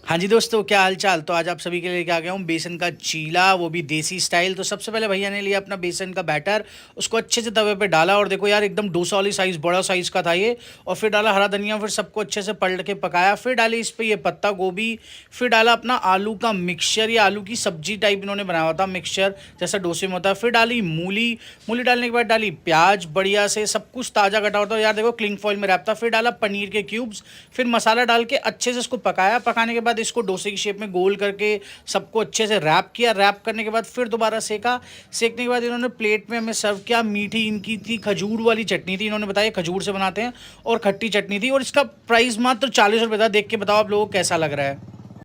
हाँ जी दोस्तों, क्या हाल चाल। तो आज आप सभी के लिए लेके आ गया हूँ बेसन का चीला, वो भी देसी स्टाइल। तो सबसे पहले भैया ने लिया अपना बेसन का बैटर, उसको अच्छे से तवे पे डाला और देखो यार एकदम डोसा वाली साइज, बड़ा साइज का था ये। और फिर डाला हरा धनिया, फिर सबको अच्छे से पलट के पकाया। फिर डाली इस पे ये पत्ता गोभी, फिर डाला अपना आलू का मिक्सचर, या आलू की सब्जी टाइप इन्होंने बनाया हुआ था मिक्सचर, जैसा डोसे में होता है। फिर डाली मूली, मूली डालने के बाद डाली प्याज, बढ़िया से सब कुछ ताज़ा कटा होता है यार, देखो क्लिंग फॉइल में रैप था। फिर डाला पनीर के क्यूब्स, फिर मसाला डाल के अच्छे से इसको पकाया। पकाने के बाद इसको डोसे की शेप में गोल करके सबको अच्छे से रैप किया। रैप करने के बाद फिर दोबारा सेका। सेकने के बाद इन्होंने प्लेट में हमें सर्व किया। मीठी इनकी थी खजूर वाली चटनी थी, इन्होंने बताया खजूर से बनाते हैं, और खट्टी चटनी थी। और इसका प्राइस मात्र 40 रुपये था। देख के बताओ आप लोगों को कैसा लग रहा है।